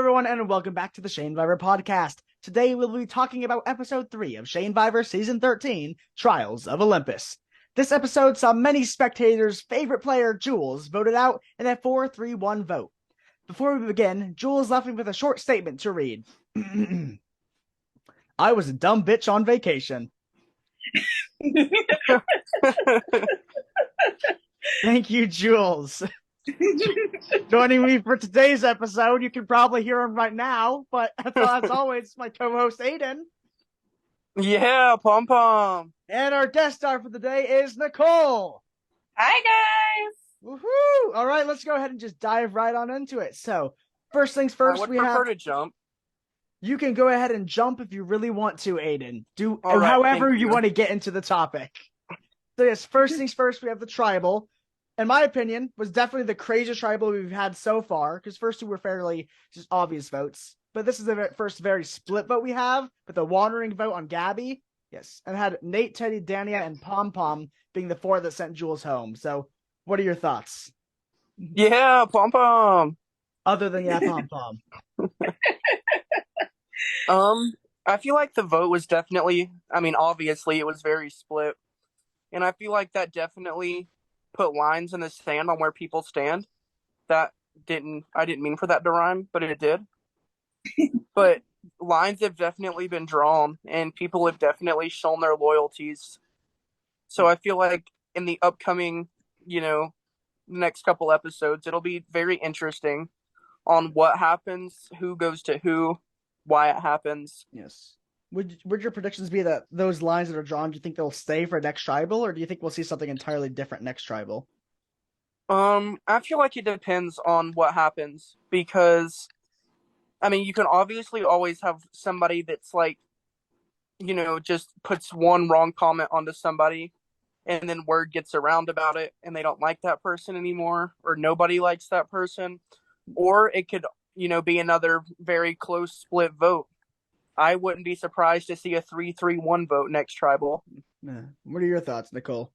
everyone, and welcome back to the Shanevivor podcast. Today, we'll be talking about episode 3 of Shanevivor Season 13, Trials of Olympus. This episode saw many spectators' favorite player, Jules, voted out in a 4-3-1 vote. Before we begin, Jules left me with a short statement to read. I was a dumb bitch on vacation. Thank you, Jules. Joining me for today's episode, you can probably hear him right now, but as always, my co-host Aiden. Yeah, pom pom. And our guest star for the day is Nicole. Hi, guys. Woohoo! All right, let's go ahead and just dive right on into it. So, first things first, I would prefer to jump. You can go ahead and jump if you really want to, Aiden. All right, however you want to get into the topic. So yes, first things first, we have the tribal. In my opinion, was definitely the craziest tribal we've had so far, because first two were fairly just obvious votes. But this is the first very split vote we have, with the wandering vote on Gabby. Yes, and had Nate, Teddy, Dania, and Pom Pom being the four that sent Jules home. So, what are your thoughts? Yeah, pom pom. Other than Pom Pom. I feel like the vote was definitely, obviously it was very split. And I feel like that definitely put lines in the sand on where people stand. I didn't mean for that to rhyme, but it did. But lines have definitely been drawn and people have definitely shown their loyalties. So I feel like in the upcoming, next couple episodes, it'll be very interesting on what happens, who goes to who, why it happens. Yes. Would your predictions be that those lines that are drawn, do you think they'll stay for next tribal, or do you think we'll see something entirely different next tribal? I feel like it depends on what happens because, you can obviously always have somebody that's like, just puts one wrong comment onto somebody and then word gets around about it and they don't like that person anymore or nobody likes that person. Or it could, be another very close split vote. I wouldn't be surprised to see a 3-3-1 vote next tribal. What are your thoughts, Nicole?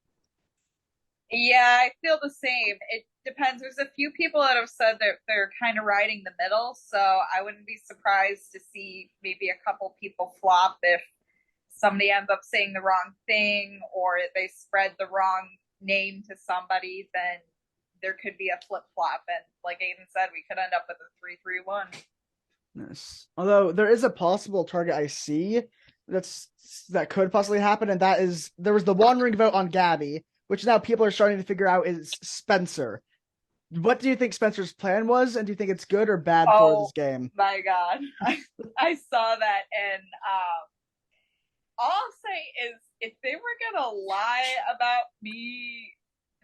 Yeah, I feel the same. It depends. There's a few people that have said that they're kind of riding the middle, so I wouldn't be surprised to see maybe a couple people flop if somebody ends up saying the wrong thing or they spread the wrong name to somebody, then there could be a flip-flop. And like Aiden said, we could end up with a 3-3-1. Yes. Although there is a possible target I see that could possibly happen, and that is there was the wandering vote on Gabby, which now people are starting to figure out is Spencer. What do you think Spencer's plan was, and do you think it's good or bad for this game? My God, I saw that, and all I'll say is if they were gonna lie about me,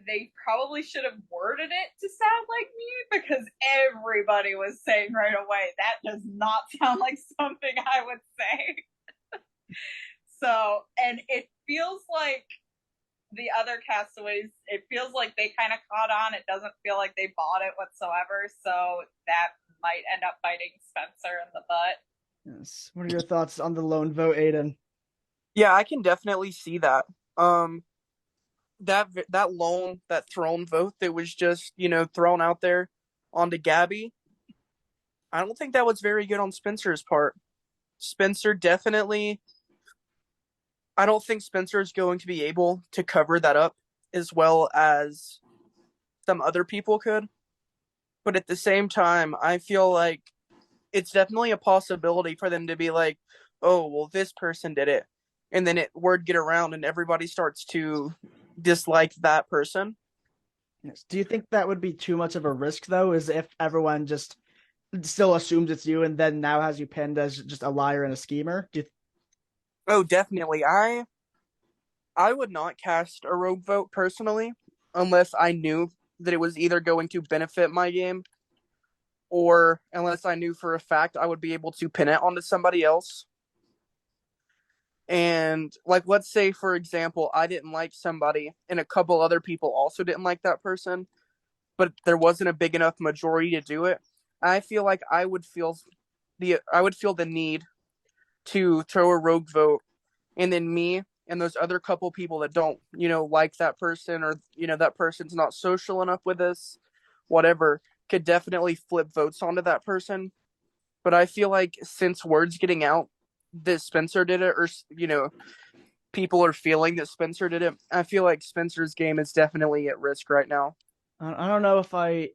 they probably should have worded it to sound like me because everybody was saying right away, that does not sound like something I would say. So, and it feels like the other castaways, it feels like they kind of caught on. It doesn't feel like they bought it whatsoever. So that might end up biting Spencer in the butt. Yes. What are your thoughts on the lone vote, Aiden? Yeah, I can definitely see that. That throne vote that was just, thrown out there onto Gabby, I don't think that was very good on Spencer's part. Spencer definitely, I don't think Spencer is going to be able to cover that up as well as some other people could. But at the same time, I feel like it's definitely a possibility for them to be like, oh, well, this person did it. And then word get around and everybody starts to dislike that person. Yes. Do you think that would be too much of a risk, though, is if everyone just still assumes it's you and then now has you pinned as just a liar and a schemer? Oh, definitely. I would not cast a rogue vote personally unless I knew that it was either going to benefit my game or unless I knew for a fact I would be able to pin it onto somebody else. And like, let's say, for example, I didn't like somebody and a couple other people also didn't like that person, but there wasn't a big enough majority to do it. I feel like I would feel the need to throw a rogue vote, and then me and those other couple people that don't, like that person or, that person's not social enough with us, whatever, could definitely flip votes onto that person. But I feel like since word's getting out that Spencer did it, or people are feeling that Spencer did it, I feel like Spencer's game is definitely at risk right now. I don't know if I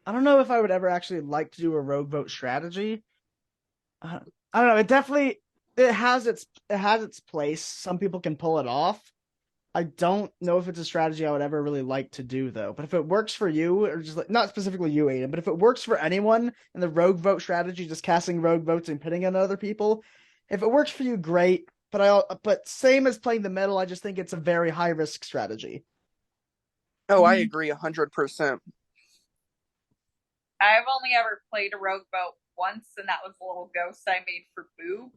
don't know if I would ever actually like to do a rogue vote strategy. I don't know. It has its place. Some people can pull it off. I don't know if it's a strategy I would ever really like to do though. But if it works for you, or just like not specifically you, Aiden, but if it works for anyone in the rogue vote strategy, just casting rogue votes and pitting on other people, if it works for you, great. But same as playing the middle, I just think it's a very high risk strategy. Oh, I agree 100%. I've only ever played a rogue boat once, and that was a little ghost I made for Boo.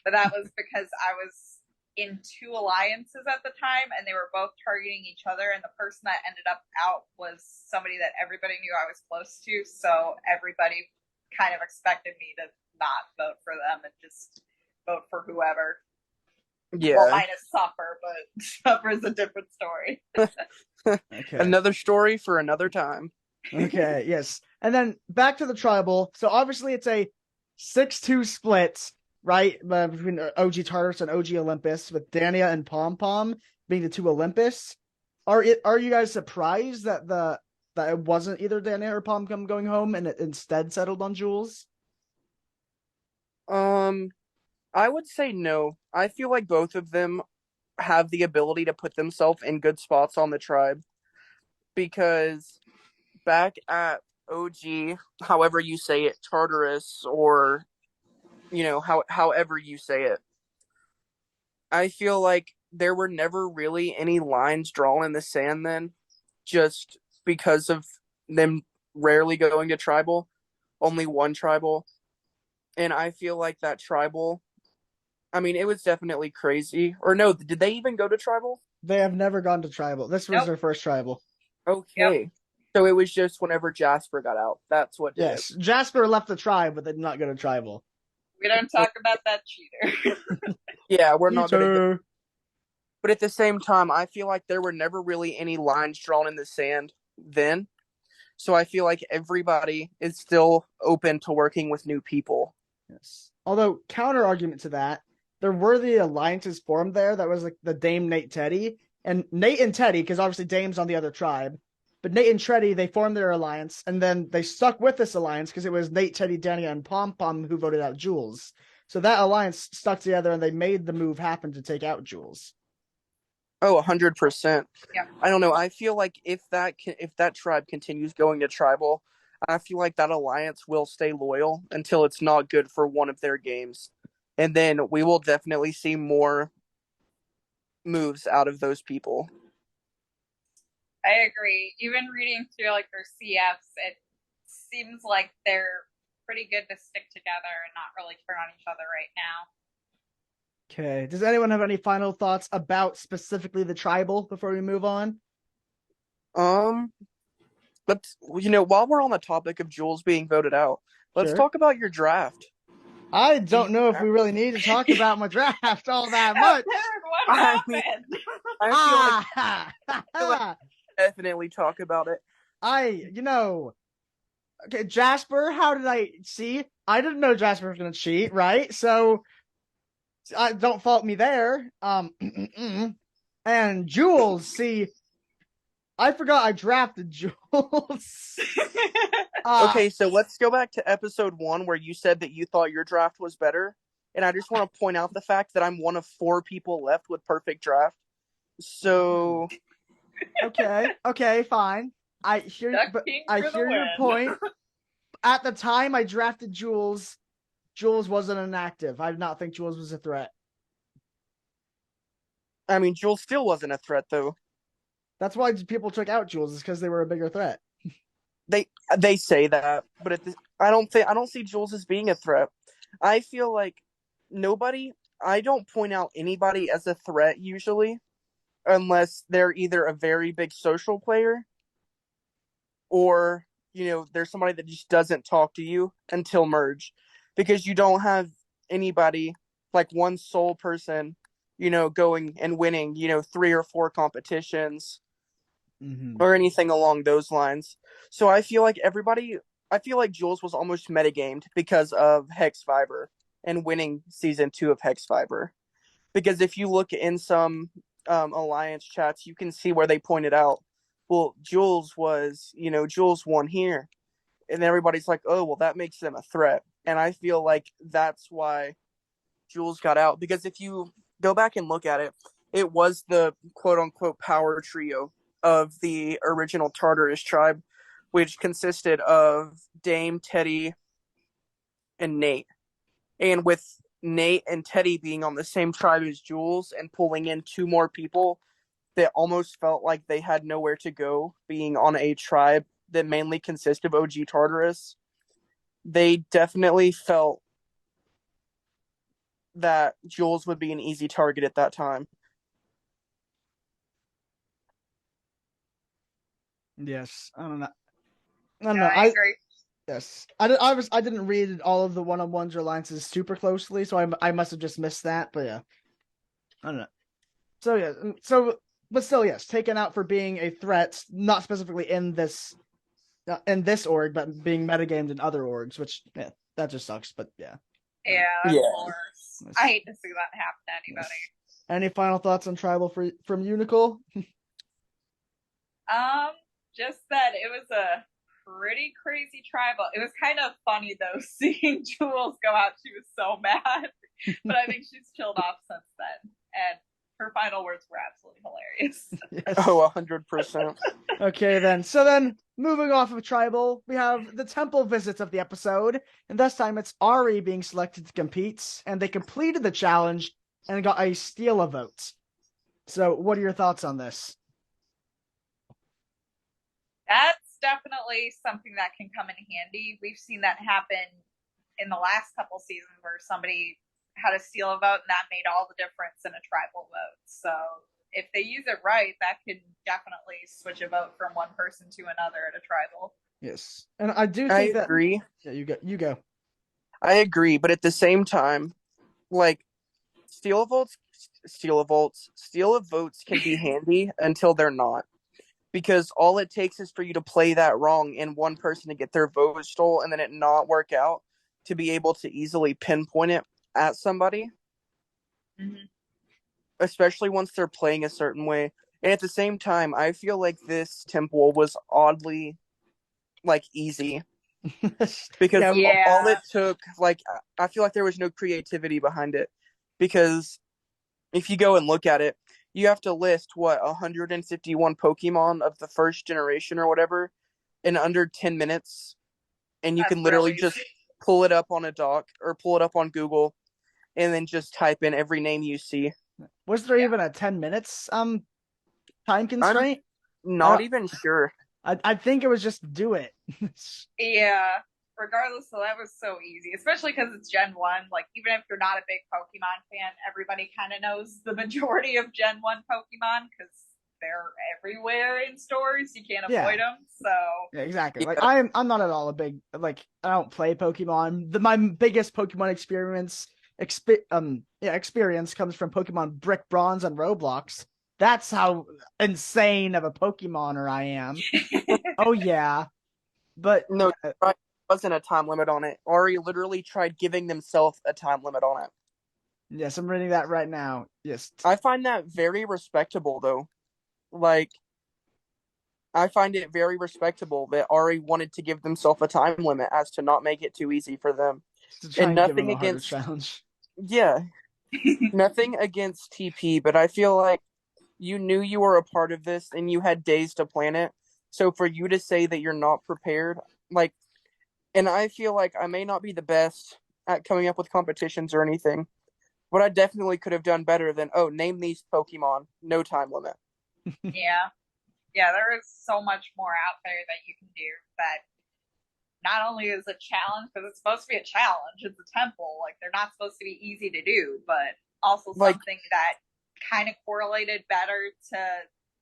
But that was because I was in two alliances at the time, and they were both targeting each other. And the person that ended up out was somebody that everybody knew I was close to. So everybody kind of expected me to not vote for them and just vote for whoever. Yeah. Well, minus Suffer, but Suffer is a different story. Okay. Another story for another time. Okay, yes. And then back to the tribal. So obviously it's a 6-2 split, right? Between OG Tartarus and OG Olympus, with Dania and Pom Pom being the two Olympus. Are you guys surprised that that it wasn't either Dania or Pom Pom going home and it instead settled on Jules? I would say no. I feel like both of them have the ability to put themselves in good spots on the tribe, because back at OG, however you say it, Tartarus, or however you say it, I feel like there were never really any lines drawn in the sand then, just because of them rarely going to tribal, only one tribal. And I feel like that tribal, I mean, it was definitely crazy. Or no, did they even go to tribal? They have never gone to tribal. This was Nope. their first tribal. Okay. Yep. So it was just whenever Jasper got out. That's what did yes. it. Jasper left the tribe, but they did not go to tribal. We don't talk about that cheater. Yeah, we're not going to. But at the same time, I feel like there were never really any lines drawn in the sand then. So I feel like everybody is still open to working with new people. Yes. Although, counter argument to that, there were the alliances formed there that was like the Dame, Nate, Teddy. And Nate and Teddy, because obviously Dame's on the other tribe. But Nate and Teddy, they formed their alliance, and then they stuck with this alliance because it was Nate, Teddy, Dania, and Pom Pom who voted out Jules. So that alliance stuck together, and they made the move happen to take out Jules. Oh, 100%. Yeah. I don't know. I feel like if that tribe continues going to tribal, I feel like that alliance will stay loyal until it's not good for one of their games. And then we will definitely see more moves out of those people. I agree. Even reading through like their CFs, it seems like they're pretty good to stick together and not really turn on each other right now. Okay. Does anyone have any final thoughts about specifically the tribal before we move on? Let's while we're on the topic of Jules being voted out, let's talk about your draft. I don't know if we really need to talk about my draft all that much. What happened? I feel like definitely talk about it. Okay, Jasper, how did I see? I didn't know Jasper was going to cheat, right? So, don't fault me there. And Jules, see, I forgot I drafted Jules. Okay, so let's go back to episode 1 where you said that you thought your draft was better. And I just want to point out the fact that I'm one of 4 people left with perfect draft. So... Okay, fine. I hear your point. At the time I drafted Jules, Jules wasn't inactive. I did not think Jules was a threat. I mean, Jules still wasn't a threat, though. That's why people took out Jules, is because they were a bigger threat. They say that, but I don't see Jules as being a threat. I feel like I don't point out anybody as a threat usually, unless they're either a very big social player or, there's somebody that just doesn't talk to you until merge, because you don't have anybody like one sole person, going and winning, 3 or 4 competitions or anything along those lines. So I feel like everybody I feel like Jules was almost metagamed because of Shanevivor and winning season 2 of Shanevivor. Because if you look in some alliance chats, you can see where they pointed out, well, Jules won here, and everybody's like, oh, well, that makes them a threat. And I feel like that's why Jules got out, because if you go back and look at it, it was the quote unquote power trio of the original Tartarus tribe, which consisted of Dame, Teddy, and Nate. And with Nate and Teddy being on the same tribe as Jules and pulling in 2 more people that almost felt like they had nowhere to go, being on a tribe that mainly consists of OG Tartarus, they definitely felt that Jules would be an easy target at that time. Yes, I don't know. I agree. Yes, I didn't read all of the one-on-ones or alliances super closely, so I must have just missed that. But yeah, I don't know. So yeah, but still, yes, taken out for being a threat, not specifically in this org, but being metagamed in other orgs, which that just sucks. But yeah. Yeah, that's the worst. I hate to see that happen to anybody. Yes. Any final thoughts on Tribal from you, Nicole? Just that it was a pretty crazy tribal. It was kind of funny though, seeing Jules go out. She was so mad, but I think she's chilled off since then. And her final words were absolutely hilarious. Yes. Oh, 100%. Okay, then. So then, moving off of Tribal, we have the temple visits of the episode, and this time it's Ari being selected to compete, and they completed the challenge and got a steal a vote. So, what are your thoughts on this? That's definitely something that can come in handy. We've seen that happen in the last couple seasons where somebody had to steal a vote and that made all the difference in a tribal vote. So if they use it right, that can definitely switch a vote from one person to another at a tribal. Yes, and I do think I agree. Yeah, you go. I agree, but at the same time, like steal of votes can be handy until they're not. Because all it takes is for you to play that wrong and one person to get their vote stole and then it not work out to be able to easily pinpoint it at somebody. Mm-hmm. Especially once they're playing a certain way. And at the same time, I feel like this temple was oddly easy. Because all it took, I feel like there was no creativity behind it. Because if you go and look at it, you have to list 151 Pokemon of the first generation or whatever in under 10 minutes, and you can literally just pull it up on a doc or pull it up on Google, and then just type in every name you see. Was there even a 10 minutes time constraint? I'm not even sure. I think it was just do it. Yeah. Regardless, so that was so easy, especially because it's Gen 1. Like, even if you're not a big Pokemon fan, everybody kind of knows the majority of Gen 1 Pokemon because they're everywhere in stores. You can't avoid them. So yeah, exactly. Like I'm not at all a big I don't play Pokemon. My biggest Pokemon experience comes from Pokemon Brick Bronze on Roblox. That's how insane of a Pokemoner I am. Oh yeah. But no, wasn't a time limit on it. Ari literally tried giving themselves a time limit on it. Yes, I'm reading that right now. Yes. I find that very respectable, though. I find it very respectable that Ari wanted to give themselves a time limit as to not make it too easy for them. And nothing against challenge. Yeah. Nothing against TP, but I feel like you knew you were a part of this and you had days to plan it. So for you to say that you're not prepared, and I feel like I may not be the best at coming up with competitions or anything, but I definitely could have done better than, name these Pokemon, no time limit. Yeah. Yeah, there is so much more out there that you can do that not only is a challenge, because it's supposed to be a challenge, it's a temple, they're not supposed to be easy to do, but also something that kind of correlated better to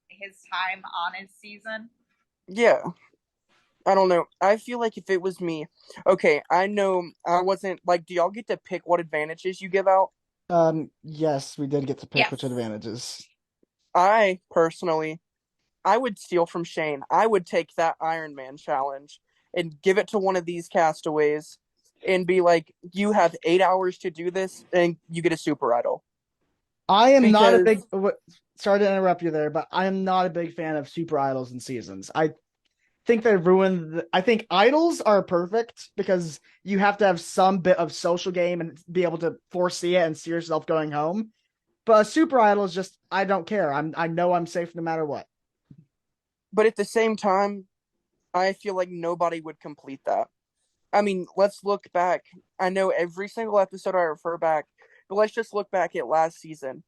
his time on his season. Yeah. I don't know. I feel like if it was me, okay, I know I wasn't do y'all get to pick what advantages you give out? Yes, we did get to pick which advantages. I personally, I would steal from Shane. I would take that Iron Man challenge and give it to one of these castaways and be like, you have 8 hours to do this and you get a super idol. I am not a Because big. Sorry to interrupt you there, but I am not a big fan of super idols and seasons. I think they ruined. I think idols are perfect because you have to have some bit of social game and be able to foresee it and see yourself going home. But a super idol is just I don't care. I know I'm safe no matter what. but at the same time, I feel like nobody would complete that. I mean, let's look back. I know every single episode I refer back, but let's just look back at last season.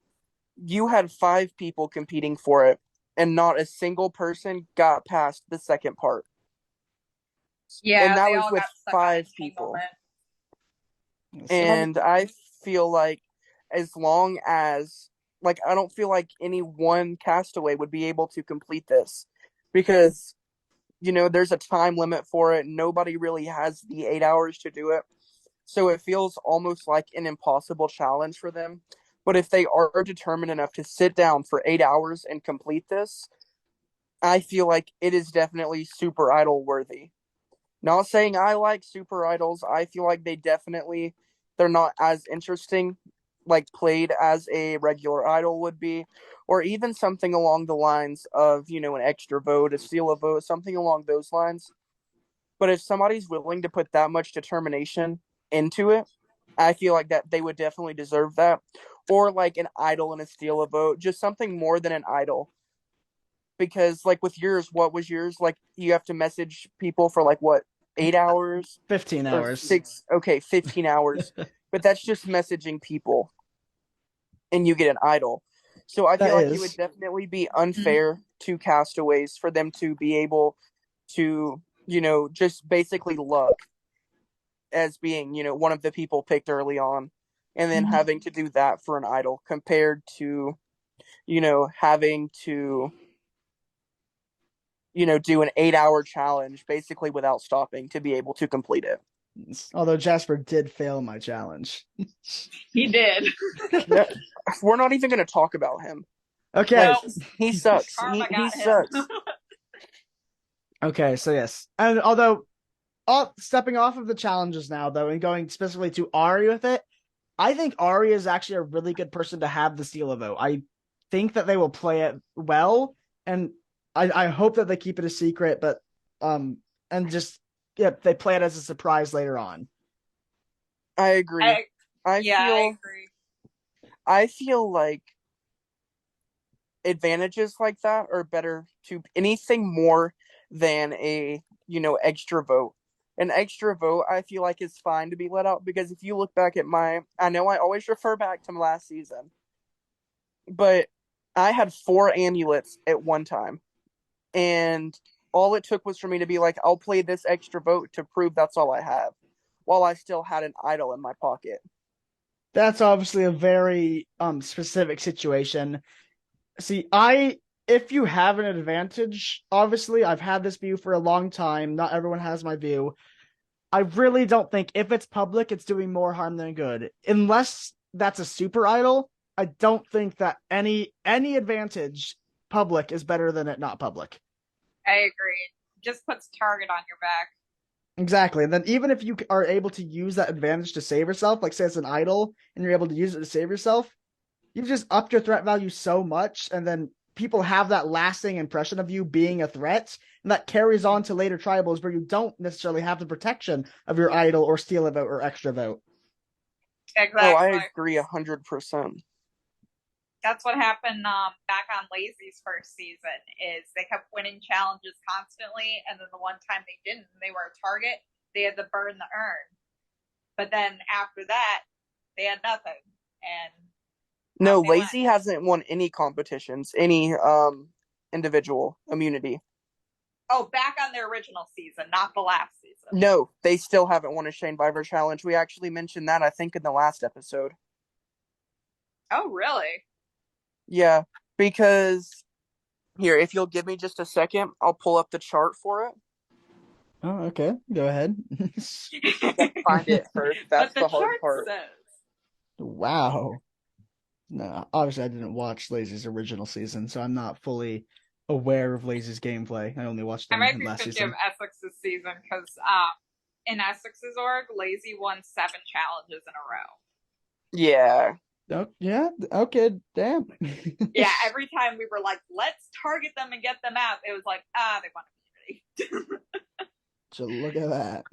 You had 5 people competing for it, and not a single person got past the second part. And Yeah, that they was all with got stuck on 5 people. entanglement. And I feel like as long as, like, I don't feel like any one castaway would be able to complete this because, there's a time limit for it. Nobody really has the 8 hours to do it. So it feels almost like an impossible challenge for them. But if they are determined enough to sit down for 8 hours and complete this, I feel like it is definitely super idol worthy. Not saying I like super idols. I feel like they're not as interesting, like played as a regular idol would be, or even something along the lines of, an extra vote, a steal a vote, something along those lines. But if somebody's willing to put that much determination into it, I feel like that they would definitely deserve that. Or like an idol and a steal a vote, just something more than an idol. Because like with yours, what was yours? Like you have to message people for like what, 8 hours 15 or hours. 6? Okay, 15 hours. But that's just messaging people, and you get an idol. So I That feel like it would is. definitely be Mhm. unfair to castaways for them to be able to, just basically luck as being, one of the people picked early on, and then having to do that for an idol compared to, having to, do an 8 hour challenge basically without stopping to be able to complete it. Although Jasper did fail my challenge. He did. Yeah, we're not even going to talk about him. Okay. Like, No, he sucks. karma He got him. sucks. Okay, so yes. And although stepping off of the challenges now though and going specifically to Ari with it, I think Ari is actually a really good person to have the steal a vote. I think that they will play it well, and I hope that they keep it a secret, but and just they play it as a surprise later on. I agree. I Yeah, I feel agree. I feel like advantages like that are better to anything more than a, extra vote. An extra vote I feel like is fine to be let out because if you look back at I know I always refer back to last season, but I had 4 amulets at one time. And all it took was for me to be like, I'll play this extra vote to prove that's all I have, while I still had an idol in my pocket. That's obviously a very specific situation. See, I if you have an advantage, obviously I've had this view for a long time. Not everyone has my view. I really don't think if it's public, it's doing more harm than good. Unless that's a super idol, I don't think that any advantage public is better than it not public. I agree. Just puts target on your back. Exactly. And then even if you are able to use that advantage to save yourself, like say it's an idol and you're able to use it to save yourself, you've just upped your threat value so much, and then people have that lasting impression of you being a threat, and that carries on to later tribals where you don't necessarily have the protection of your idol or steal a vote or extra vote. Oh, I Exactly. agree 100%. That's what happened back on Lazy's first season. Is they kept winning challenges constantly, and then the one time they didn't, they were a target. They had to burn the urn. But then after that, they had nothing, and No, out they went. Lazy hasn't won any competitions, any individual immunity. Oh, back on their original season, not the last season. No, they still haven't won a Shanevivor challenge. We actually mentioned that, I think, in the last episode. Oh, really? Yeah, because here, if you'll give me just a second, I'll pull up the chart for it. Oh, okay. Go ahead. Find it first. But That's the the hard chart part. says. Wow. No, obviously I didn't watch Lazy's original season, so I'm not fully aware of Lazy's gameplay. I only watched I them might be last 50 of season. Essex this season because in Essex's org, Lazy won 7 challenges in a row. Yeah. Oh, yeah. Okay. Damn. Yeah, every time we were like, let's target them and get them out, it was like, they won immunity. So look at that.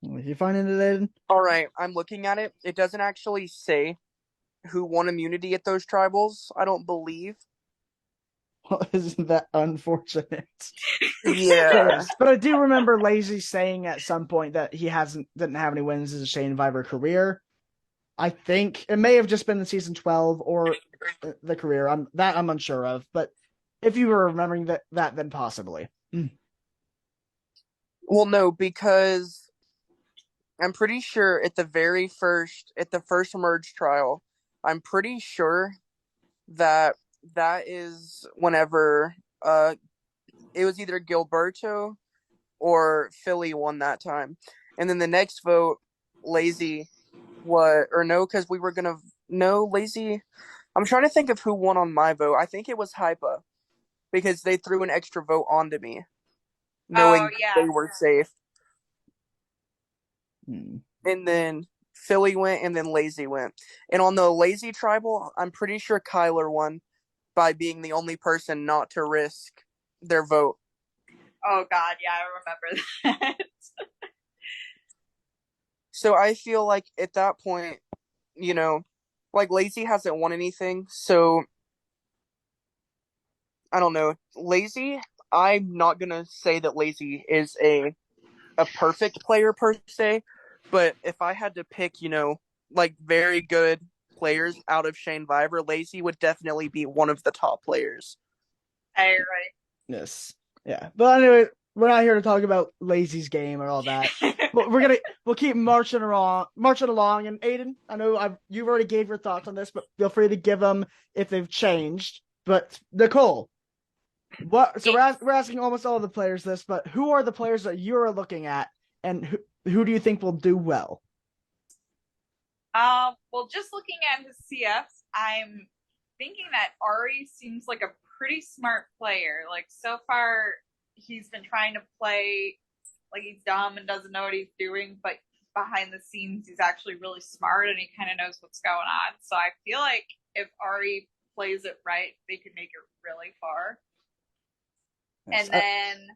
You finding it, Aiden? All right, I'm looking at it. It doesn't actually say who won immunity at those tribals, I don't believe. Well, isn't that unfortunate? Yeah. Yes, but I do remember Lazy saying at some point that he didn't have any wins in his Shanevivor career. I think it may have just been the season 12 or the career. I'm unsure of, but if you were remembering that then possibly. Well, no, because I'm pretty sure at the first merge trial, I'm pretty sure that that is whenever it was either Gilberto or Philly won that time. And then the next vote, Lazy because we were gonna no Lazy. I'm trying to think of who won on my vote. I think it was Hypa because they threw an extra vote onto me, Oh, knowing yeah. they were safe. Hmm. And then Philly went, and then Lazy went. And on the Lazy tribal, I'm pretty sure Kyler won by being the only person not to risk their vote. Oh, God, yeah, I remember that. So I feel like at that point, like Lazy hasn't won anything, so I don't know. Lazy, I'm not gonna say that Lazy is a perfect player per se, but if I had to pick, like very good players out of Shanevivor, Lazy would definitely be one of the top players. I agree. Yes. Yeah. But anyway, we're not here to talk about Lazy's game or all that. We'll keep marching along. And Aiden, I know you've already gave your thoughts on this, but feel free to give them if they've changed. But Nicole, so we're asking almost all of the players this, but who are the players that you're looking at, and who do you think will do well? Well, just looking at his CFs, I'm thinking that Ari seems like a pretty smart player. Like, so far, he's been trying to play like he's dumb and doesn't know what he's doing, but behind the scenes, he's actually really smart and he kind of knows what's going on. So I feel like if Ari plays it right, they could make it really far. Yes, And then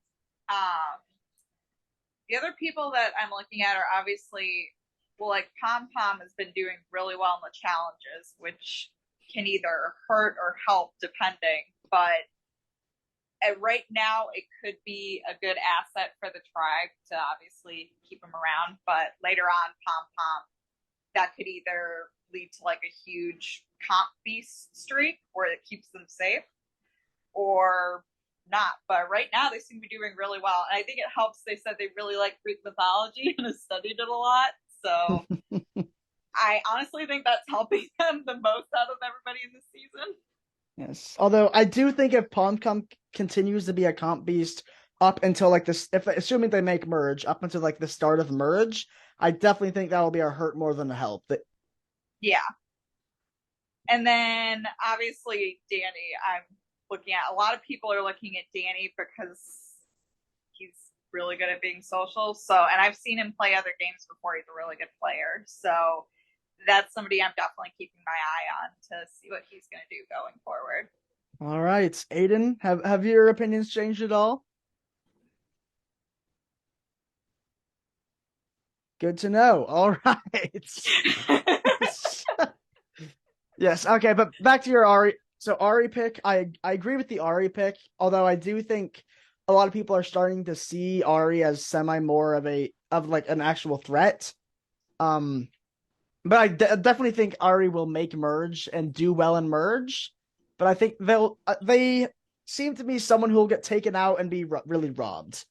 the other people that I'm looking at are obviously, well, like Pom Pom has been doing really well in the challenges, which can either hurt or help depending. But right now, it could be a good asset for the tribe to obviously keep him around. But later on, Pom Pom, that could either lead to like a huge comp beast streak where it keeps them safe, or not. But right now, they seem to be doing really well. And I think it helps. They said they really like Greek mythology and have studied it a lot. So I honestly think that's helping them the most out of everybody in this season. Yes. Although I do think if Pom continues to be a comp beast up until like this, if assuming they make merge up until like the start of merge, I definitely think that will be a hurt more than a help. Yeah. And then obviously Danny, I'm looking at a lot of people are looking at Danny because he's really good at being social. So, and I've seen him play other games before. He's a really good player. So that's somebody I'm definitely keeping my eye on to see what he's going to do going forward. All right, Aiden, have your opinions changed at all? Good to know. All right. Yes. Okay, but back to your Ari. So Ari pick, I agree with the Ari pick. Although I do think a lot of people are starting to see Ari as semi more of like an actual threat. But I definitely think Ari will make merge and do well in merge. But I think they seem to be someone who will get taken out and be really robbed.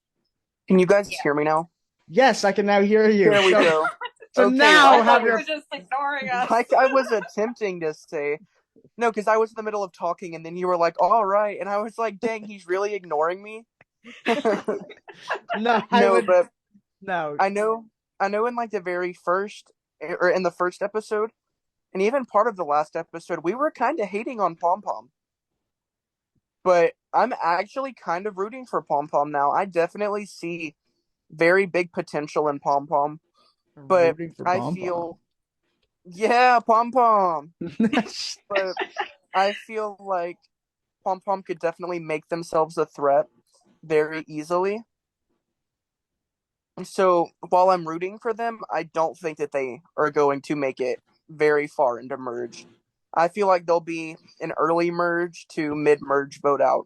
Can you guys hear me now? Yes, I can now hear you. There we go. So Okay, now have your just ignoring us. Like I was attempting to say no, because I was in the middle of talking, and then you were like, "All right," and I was like, "Dang, he's really ignoring me." No, but no. I know. In like the very first, or in the first episode, and even part of the last episode, we were kind of hating on Pom Pom. but I'm actually kind of rooting for Pom Pom now. I definitely see very big potential in Pom Pom, but Rooting for I Pom Pom. feel, yeah, Pom Pom. But I feel like Pom Pom could definitely make themselves a threat very easily. So while I'm rooting for them, I don't think that they are going to make it very far into merge. I feel like they'll be an early merge to mid merge vote out.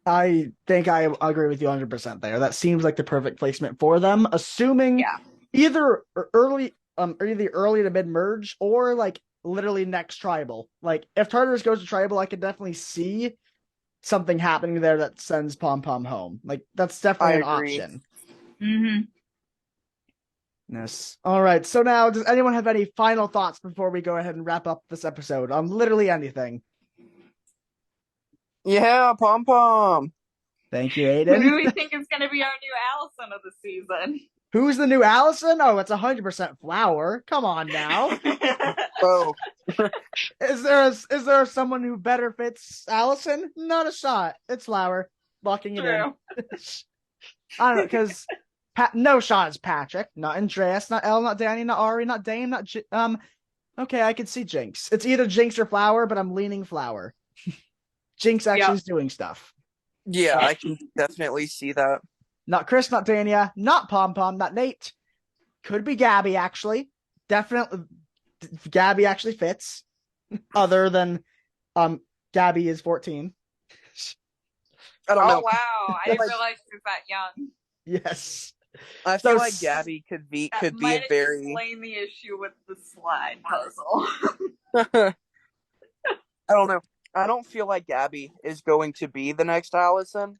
I think I agree with you 100% there. That seems like the perfect placement for them, assuming Yeah. either early to mid merge or like literally next tribal. Like if Tartarus goes to tribal, I could definitely see something happening there that sends Pom Pom home. Like that's I definitely an agree. option. Mm-hmm. Yes. All right. So now, does anyone have any final thoughts before we go ahead and wrap up this episode on literally anything? Yeah, Pom Pom. Thank you, Who do Aiden. we think is going to be our new Allison of the season? Who's the new Allison? Oh, it's 100% Flower. Come on now. Oh, Is there someone who better fits Allison? Not a shot. It's Flower. Locking it in. True. I don't know, because no shot is Patrick. Not Andreas. Not Elle. Not Danny. Not Ari. Not Dane. Not Okay, I can see Jinx. It's either Jinx or Flower, but I'm leaning Flower. Jinx actually Yep. is doing stuff. yeah, I can definitely see that. Not Chris, not Dania, not Pom Pom, not Nate. Could be Gabby, actually. Definitely, Gabby actually fits. Other than Gabby is 14. I don't Oh know. wow! I Like, didn't realize she was that young. Yes. I So feel like Gabby could be That a might very. explain the issue with the slide puzzle. I don't know. I don't feel like Gabby is going to be the next Allison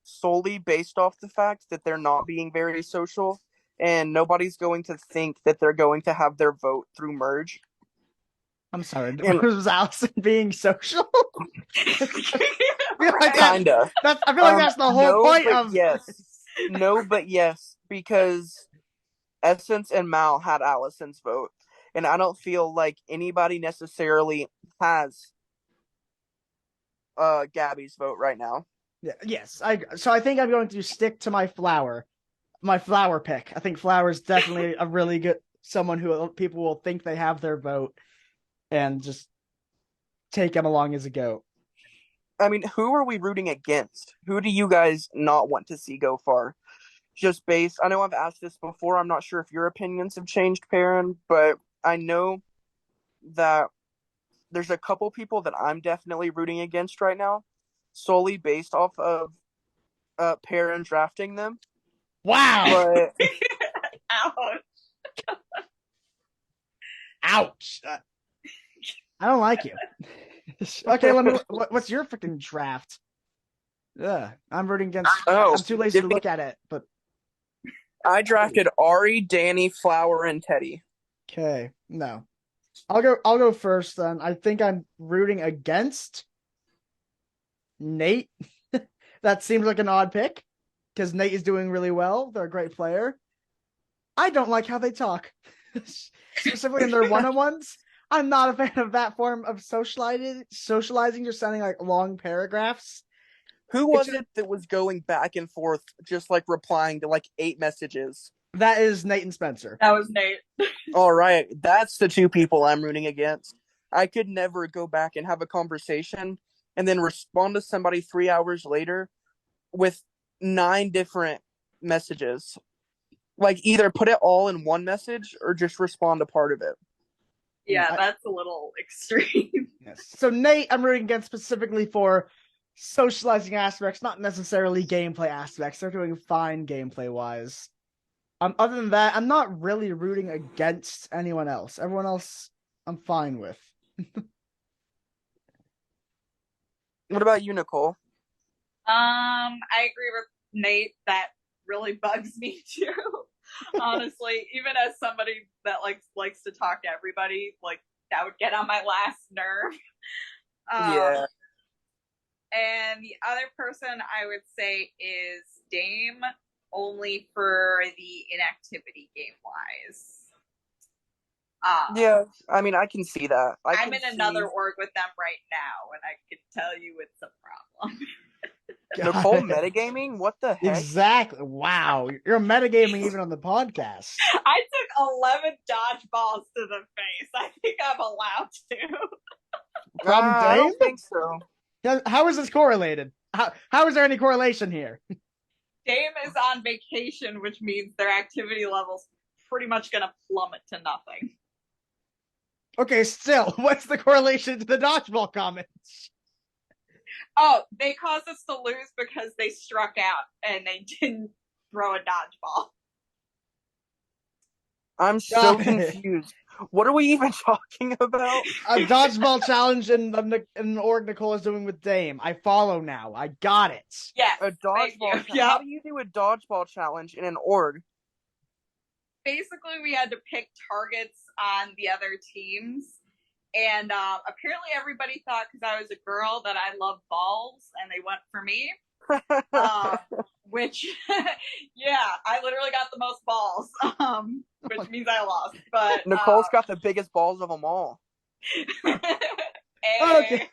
solely based off the fact that they're not being very social and nobody's going to think that they're going to have their vote through merge. I'm sorry. And Was Allison being social? I feel like Right. kinda. I feel like that's the whole No, point but of. yes. No, but yes, because Essence and Mal had Allison's vote. And I don't feel like anybody necessarily has Gabby's vote right now. Yeah, yes. So I think I'm going to stick to my flower pick. I think Flower is definitely a really good someone who people will think they have their vote and just take him along as a goat. I mean, who are we rooting against? Who do you guys not want to see go far? Just based, I know I've asked this before. I'm not sure if your opinions have changed, Perrin, but I know that there's a couple people that I'm definitely rooting against right now, solely based off of Perrin drafting them. Wow! But Ouch. Ouch! I don't like you. Okay, let me. What's your freaking draft? Yeah, I'm rooting against. oh, I'm too lazy to look at it, but I drafted Ari, Danny, Flower, and Teddy. okay, no. I'll go first then. I think I'm rooting against Nate. That seems like an odd pick because Nate is doing really well. They're a great player. I don't like how they talk, specifically in their one-on-ones. I'm not a fan of that form of socializing, just sounding like long paragraphs. Who was it that was going back and forth, just like replying to like 8 messages? That is Nate and Spencer. That was Nate. All right, that's the two people I'm rooting against. I could never go back and have a conversation and then respond to somebody 3 hours later with 9 different messages. Like either put it all in one message or just respond to part of it. Yeah, that's a little extreme. Yes. So Nate, I'm rooting against specifically for socializing aspects, not necessarily gameplay aspects. They're doing fine gameplay wise. Other than that, I'm not really rooting against anyone else. Everyone else, I'm fine with. What about you, Nicole? I agree with Nate. That really bugs me too. Honestly, even as somebody that likes to talk to everybody, like that would get on my last nerve. Yeah. And the other person I would say is Dame, only for the inactivity game wise. Yeah, I mean, I can see that. I'm in another org with them right now, and I can tell you it's a problem. Nicole metagaming? What the heck? Exactly. Wow. You're metagaming even on the podcast. I took 11 dodgeballs to the face. I think I'm allowed to. From I Dame? don't think so. How is this correlated? How is there any correlation here? Dame is on vacation, which means their activity level's pretty much going to plummet to nothing. Okay, still, what's the correlation to the dodgeball comments? Oh, they caused us to lose because they struck out and they didn't throw a dodgeball. I'm so confused. What are we even talking about? A dodgeball challenge in the org Nicole is doing with Dame. I follow now. I got it. Yes. A dodgeball. How do you do a dodgeball challenge in an org? Basically, we had to pick targets on the other teams. And apparently everybody thought because I was a girl that I love balls, and they went for me. Which, yeah, I literally got the most balls, which means I lost. But Nicole's got the biggest balls of them all. Okay.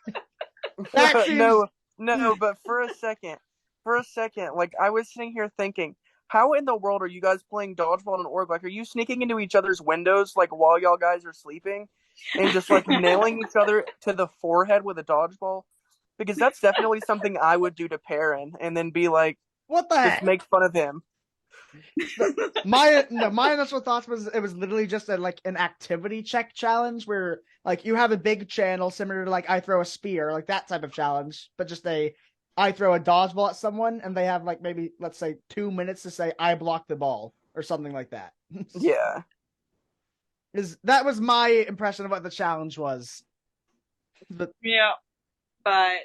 No, but for a second, like I was sitting here thinking, how in the world are you guys playing dodgeball in an org? Like, are you sneaking into each other's windows like while y'all guys are sleeping, and just like nailing each other to the forehead with a dodgeball? Because that's definitely something I would do to Perrin, and then be like, what the heck? Just make fun of him. My initial thoughts was it was literally just an activity check challenge where like you have a big channel similar to like I throw a spear, like that type of challenge, but just I throw a dodgeball at someone and they have like maybe let's say 2 minutes to say I blocked the ball or something like that. Yeah. That was my impression of what the challenge was. But yeah. They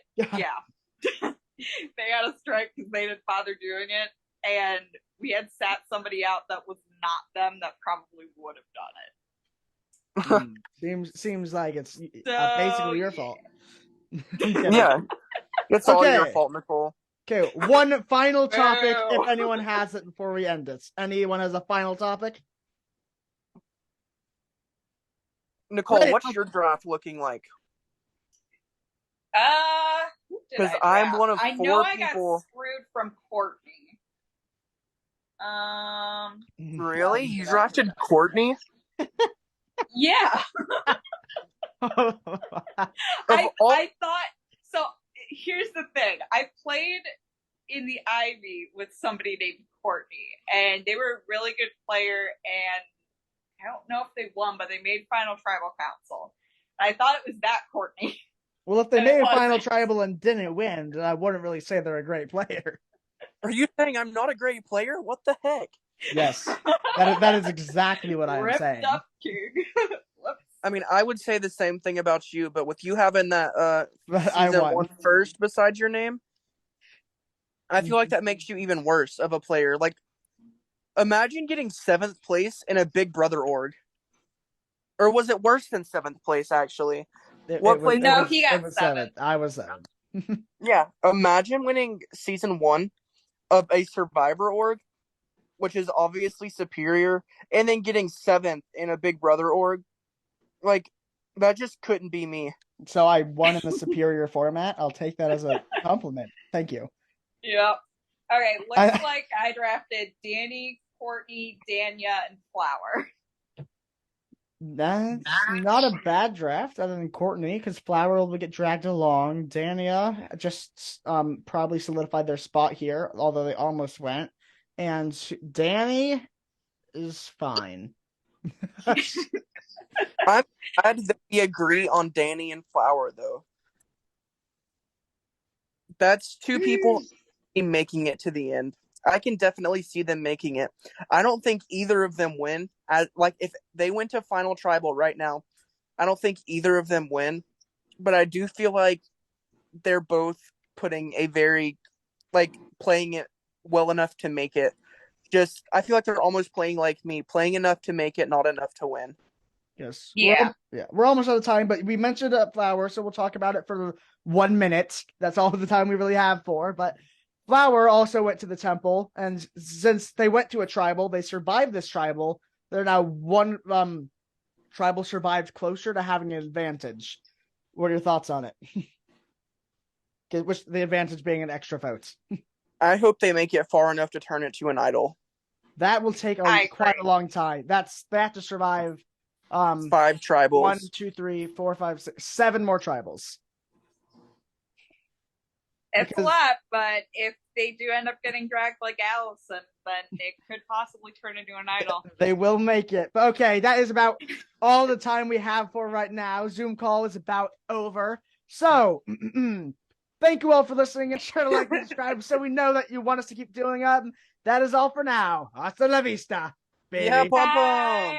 got a strike because they didn't bother doing it, and we had sat somebody out that was not them that probably would have done it. Seems like it's basically your fault. Yeah, it's all your fault, Nicole. Okay, one final topic, if anyone has it, before we end it. Anyone has a final topic? Nicole, what's your draft looking like? Because I'm one of 4 people. I got screwed from Courtney. Really? You drafted Courtney? Yeah. I thought so. Here's the thing. I played in the Ivy with somebody named Courtney, and they were a really good player, and I don't know if they won, but they made Final Tribal Council. And I thought it was that Courtney. Well, if they made a Final Tribal and didn't win, then I wouldn't really say they're a great player. Are you saying I'm not a great player? What the heck? Yes. That is exactly what I'm saying. Up, King. I mean, I would say the same thing about you, but with you having that season 1 first beside your name, I feel like that makes you even worse of a player. Like, imagine getting 7th place in a Big Brother org. Or was it worse than 7th place, actually? He got 7th. I was 7th. Yeah, imagine winning season 1 of a Survivor org, which is obviously superior, and then getting 7th in a Big Brother org. Like, that just couldn't be me. So I won in the superior format. I'll take that as a compliment. Thank you. Yep. Okay, looks like I drafted Danny, Courtney, Danya, and Flower. That's not a bad draft other than Courtney, because Flower will get dragged along. Danya just probably solidified their spot here, although they almost went. And Danny is fine. I'm glad that we agree on Danny and Flower, though. That's 2 people making it to the end. I can definitely see them making it. I don't think either of them win. If they went to Final Tribal right now, I don't think either of them win. But I do feel like they're both putting a very, playing it well enough to make it. I feel like they're almost playing like me, playing enough to make it, not enough to win. Yes. Yeah. We're almost out of time, but we mentioned Flower, so we'll talk about it for 1 minute. That's all the time we really have for. But Flower also went to the temple, and since they went to a tribal, they survived this tribal. They're now tribal survived closer to having an advantage. What are your thoughts on it? Which the advantage being an extra vote. I hope they make it far enough to turn it to an idol. That will take quite a long time. They have to survive 5 tribals. 1, 2, 3, 4, 5, 6, 7 more tribals. It's a lot, but if they do end up getting dragged like Allison, then it could possibly turn into an idol. They will make it. But okay, that is about all the time we have for right now. Zoom call is about over. So, thank you all for listening, and sure to like and subscribe so we know that you want us to keep doing it. That is all for now. Hasta la vista, baby. Yeah, pom pom.